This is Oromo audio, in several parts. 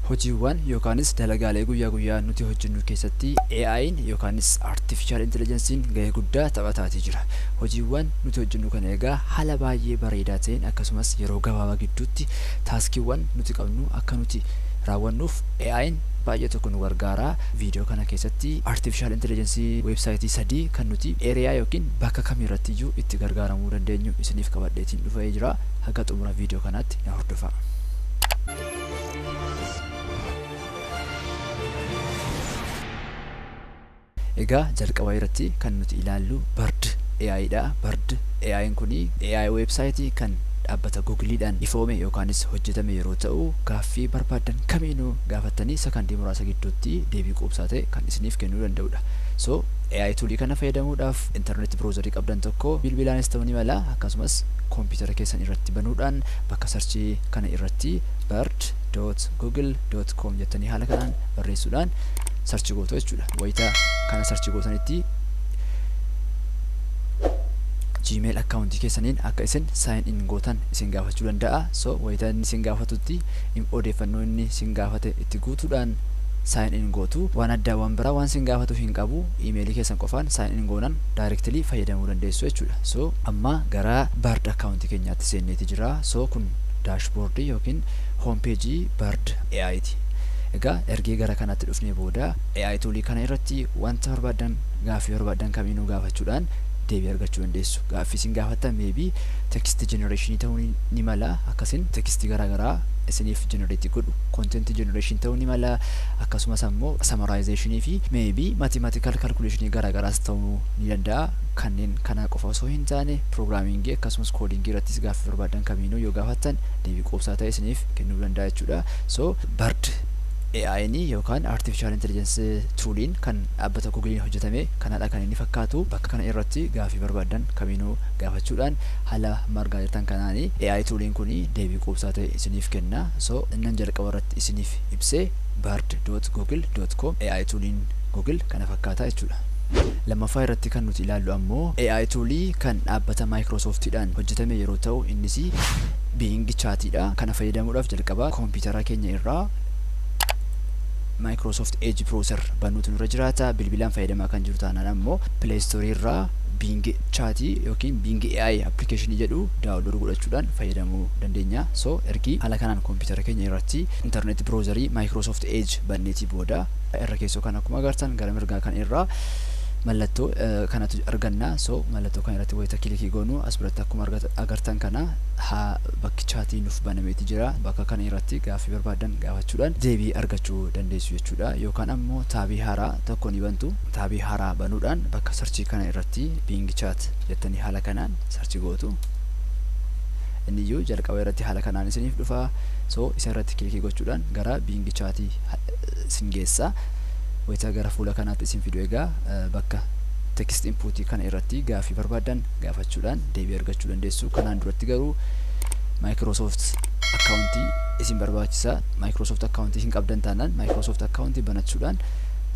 hojiiwwan yookaanis dalagaalee guyyaa guyyaa nuti hojjennu keessatti AI'n yookaanis artificial intelligence'n gahee guddaa taphataatii jira. Hojiiwwan nuti hojjennu kana egaa haala baay'ee bareedaa ta'een akkasumas yeroo gabaabaa gidduutti taaskiiwwan nuti qabnu akka nuti raawwannuuf AI'n baay'ee tokko nu gargaara. Viidiyoo kana keessatti artificial intelligence websaayitii 3 kan nuti area yookiin bakka kamirratti iyyuu itti gargaaramuu dandeenyu isiniif qabadheetiin dhufee jira. Haga xumura viidiyoo kanaatti na hordofaa. Egaa jalqaba irratti kan nuti ilaallu Bard AI dha. Bard AI'n kuni AI websaayitii kan dhaabbata Googleedhaan ifoome yookaanis hojjetame yeroo ta'u gaaffii barbaadan kamiinuu gaafattanii sekondii muraasa gidduutti deebii quubsaa ta'e kan isiniif kennuu danda'udha. So AI toolii kana fayyadamuudhaaf internet browserii qabdan tokko bilbilaanis ta'uu ni mala akkasumas koompiyuutera keessan irratti banuudhaan bakka sarchii kana irratti bard.google.com jettanii haala kanaan barreessuudhaan sarchi gootu jechuudha. Wayita kana sarchi gootanitti Gmail accountii keessaniin akka isin sign in gootan isin gaafachuu danda'a. So wayita inni isin gaafatutti odeeffannoo inni isin gaafate itti guutuudhaan sign in gootu. Waan addaa waan biraa waan isin gaafatu hin qabu. Emailii keessan qofaan sign in goonan directly fayyadamuu dandeessu jechuudha. So amma gara Bard accountii keenyaatti seenneeti jira. So kun dashboard yookiin homepage Bard AI ti. Egaa ergee gara kanatti dhufnee booda AI toolii kana irratti wanta barbaadan gaaffii barbaadan kamiinuu gaafachuudhaan deebii argachuu dandeessu. Gaaffii isin gaafattan maybe text generation ta'uu ni mala. Akkasin text garaagaraa isiniif generate godhu content generation ta'uu ni mala. Akkasumas ammoo summarization fi maybe mathematical calculation garaagaraas ta'uu ni danda'a. Kanneen kana qofa osoo hin taane programming akkasumas coding irrattis gaaffii barbaadan kamiinuu yoo gaafattan deebii quubsaa ta'e isiniif kennuu danda'a jechuudha. So Bard AI'n yookaan artificial intelligence tooliin kan dhaabbata Google'n hojjetame kanadha kan inni fakkaatu. Bakka kana irratti gaaffii barbaadan kamiinuu gaafachuudhaan haala margaa jirtan kanaani AI tooliin kuni deebii quubsaa ta'e isiniif kenna. So innan jalqaba irratti isiniif ibsee bard.google.com AI tooliin Google kana fakkaata jechuudha. Lammaffaa irratti kan nuti ilaallu ammoo AI toolii kan dhaabbata Microsoftidhaan hojjetame yeroo ta'u innis Bing Chatidha. Kana fayyadamuudhaaf jalqaba koompiyuutera keenya irraa Microsoft Edge browser banuutu nurra jiraata. Bilbilaan fayyadamaa kan jiru taanaan ammoo Play Store irraa Bing Chat yookiin Bing AI application jedhu download godhachuudhaan fayyadamuu dandeenya. So ergi haala kanaan koompiyuutera keenya irratti internet browserii Microsoft Edge banneetii booda irra keessoo kan akkuma agartan gara mirgaa kan irraa mallattoo kanatu arganna. So mallattoo kana irratti wayita kilikii goonu as biratti akkuma agartan kana bakki chaatii nuuf banameeti jira. Bakka kana irratti gaaffii barbaadan gaafachuudhaan deebii argachuu dandeessu jechuudha. Yookaan ammoo taabii haaraa tokko ni bantu. Taabii haaraa banuudhaan bakka sarchii kana irratti Bing Chat jettanii haala kanaan sarchi gootu. Inniyyuu jalqaba irratti haala kanaan isiniif dhufa. So isa irratti kilikii gochuudhaan gara Bing Chatii isin geessa. Wayita gara fuula kanaatti isin fidu egaa bakka text input kana irratti gaaffii barbaadan gaafachuudhaan deebii argachuu dandeessu. Kanaan duratti garuu Microsoft accountii isin barbaachisa. Microsoft accountii hin qabdan taanaan Microsoft accountii banachuudhaan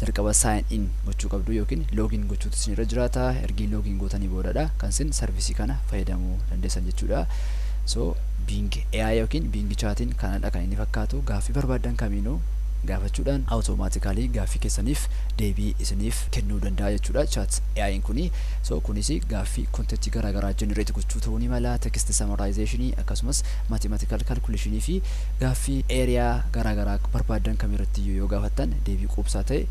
jalqaba sign in gochuu qabdu yookiin login gochuutu isin irra jiraata. Ergi login gootanii boodadha kan isin servicii kana fayyadamuu dandeessan jechuudha. So Bing AI yookiin Bing Chatiin kanadha kan inni fakkaatu. Gaaffii barbaadan kamiinuu gaafachuudhaan automatically gaaffii keessaniif deebii isiniif kennuu danda'a jechuudha. Chat AI'n kuni so kunis gaaffii content garaagaraa generate gochuu ta'uu ni mala. Text summarization akkasumas mathematical calculation fi gaaffii area garaagaraa barbaadan kamirratti yoo gaafattan deebii quubsaa ta'e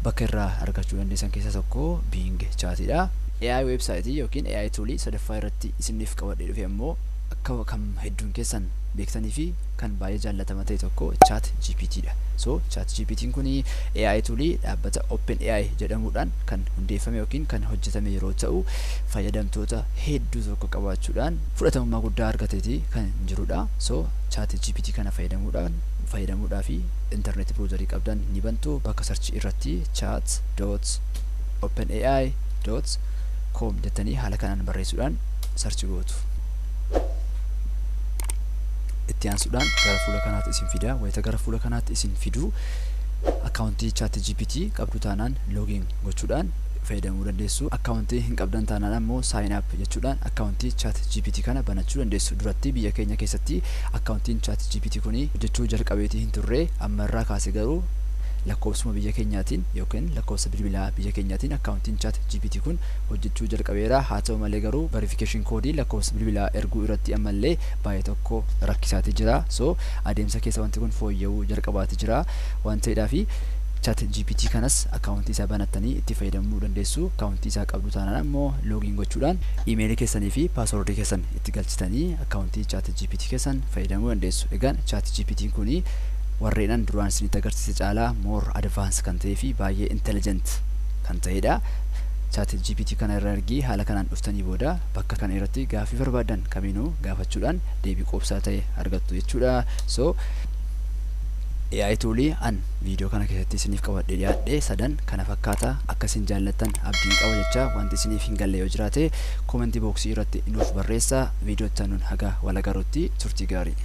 bakka irraa argachuu dandeessan keessaa tokko Bing Chatidha. AI websaayitii yookiin AI toolii sadaffaa irratti isiniif qabadhee dhufe ammoo akka kam hedduun keessan beektanii fi kan baay'ee jaallatama ta'e tokko ChatGPT dha. So ChatGPT'n kuni AI toolii dhaabbata OpenAI jedhamuudhaan kan hundeeffame yookiin kan hojjetame yeroo ta'u fayyadamtoota hedduu tokko qabaachuudhaan fudhatamummaa guddaa argateeti kan jirudha. So ChatGPT kana fayyadamuudhaa fi internet browserii qabdan ni bantu. Bakka sarchi irratti chat.openai.com jettanii haala kanaan barreessuudhaan sarchi gootu. Itti aansuudhaan gara fuula kanaatti isin fida. Wayita gara fuula kanaatti isin fidu accountii ChatGPT qabdu taanaan login gochuudhaan fayyadamuu dandeessu. Akkaawuntii hin qabdan taanaan ammoo sign up jechuudhaan akkaawuntii ChatGPT kana banachuu dandeessu. Duratti biyya keenya keessatti akkaawuntiin ChatGPT kuni hojjechuu jalqabeetii hin turre, amma irraa kaasee garuu lakkoofsuma biyya keenyaatiin yookiin lakkoofsa bilbilaa biyya keenyaatiin akkaawuntiin ChatGPT kun hojjechuu jalqabeera. Haa ta'u malee garuu verification koodii lakkoofsa bilbilaa erguu irratti ammallee baay'ee tokko rakkisaati jira. So adeemsa keessa wanti kun fooyya'uu jalqabaati jira waan ta'eedhaafi ChatGPT kanas akkaawuntii isaa banattanii itti fayyadamuu dandeessu. Akkaawuntii isaa qabdu taanaan ammoo loogiin gochuudhaan iimeelii keessanii fi paaswordii keessan itti galchitanii akkaawuntii ChatGPT keessan fayyadamuu dandeessu. Egaan ChatGPT kuni warreenan duraan isinitti agarsiise caalaa more advance kan ta'ee fi baay'ee intelligent kan ta'edha. ChatGPT kana irra ergi haala kanaan dhuftanii booda bakka kana irratti gaafii barbaadan kamiinuu gaafachuudhaan deebii quubsaa ta'e argattu jechuudha. So AI toolii an viidiyoo kana keessatti isiniif qabadhee dhiyaadhe sadan kana fakkaata. Akka isin jaallattan abdiin qaba jecha. Wanti isiniif hin galle yoo jiraate komentii booksii irratti nuuf barreessaa. Viidiyoo itti aanuun haga wal agarruutti turtii gaarii.